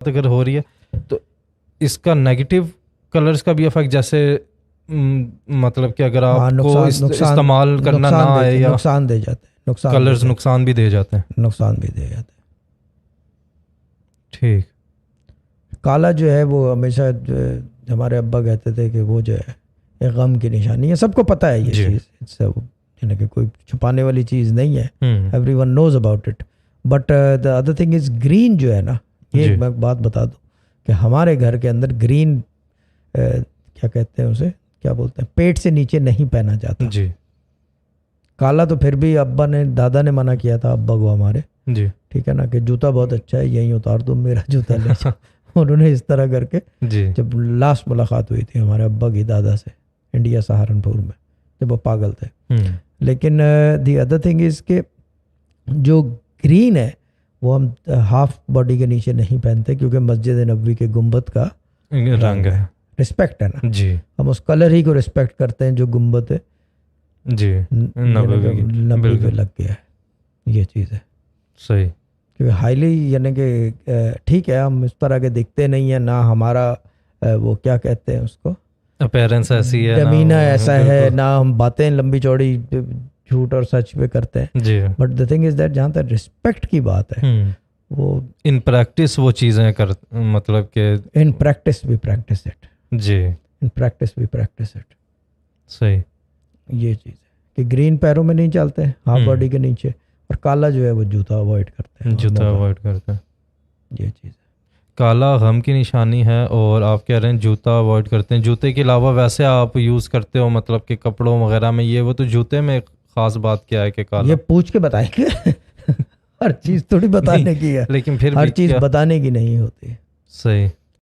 अगर हो रही है तो इसका नेगेटिव कलर्स का भी इफेक्ट, जैसे मतलब कि अगर आपको इस्तेमाल करना ना आए या नुकसान दे जाते हैं, कलर्स नुकसान भी दे जाते हैं, नुकसान भी दे जाते हैं। ठीक। काला जो है वो हमेशा हमारे अब्बा कहते थे कि वो जो है एक गम की निशानी है, सबको पता है ये चीज़, सब यानी कि कोई छुपाने वाली चीज़ नहीं है, everyone knows about it. But the other thing is green जो है ना, ये एक मैं बात बता दूं कि हमारे घर के अंदर ग्रीन क्या कहते हैं उसे, क्या बोलते हैं, पेट से नीचे नहीं पहना जाता जी। काला तो फिर भी अब्बा ने, दादा ने मना किया था अब्बा को हमारे, जी, ठीक है ना, कि जूता बहुत अच्छा है, यहीं उतार दो, मेरा जूता ले जाओ। उन्होंने इस तरह करके जी। जब लास्ट मुलाकात हुई थी हमारे अब्बा की दादा से इंडिया सहारनपुर में, जब वो पागल थे। लेकिन दी अदर थिंग इज के जो ग्रीन है वो हम हाफ बॉडी के नीचे नहीं पहनते, क्योंकि मस्जिद नबवी के गुंबद का रंग है, रिस्पेक्ट है ना जी। हम उस कलर ही को रिस्पेक्ट करते हैं जो गुंबद है जी, नबवी पे लग गया है, ये चीज़ है सही। क्योंकि हाईली यानी कि ठीक है हम इस तरह के दिखते नहीं है ना, हमारा वो क्या कहते हैं उसको, अपीयरेंस ऐसी है, डमीना ऐसा है ना, हम बातें लंबी चौड़ी झूठ और सच पे करते हैं जी। But the thing is that जहाँ तक रिस्पेक्ट की बात है वो इन प्रैक्टिस वो चीज़ें कर, मतलब कि in practice we practice it, जी, in practice we practice it, सही। ये चीज़ है कि ग्रीन पैरों में नहीं चलते हाफ बॉडी के नीचे, और काला जो है वो जूता अवॉइड करते हैं, जूता अवॉइड करते हैं, ये चीज़ है। काला गम की निशानी है, और आप कह रहे हैं जूता अवॉइड करते हैं। जूते के अलावा वैसे आप यूज़ करते हो मतलब कि कपड़ों वगैरह में ये वो, तो जूते में खास बात क्या है कि काला? ये पूछ के बताएंगे हर चीज़ थोड़ी बताने की है, लेकिन फिर हर चीज़ बताने की नहीं होती। सही।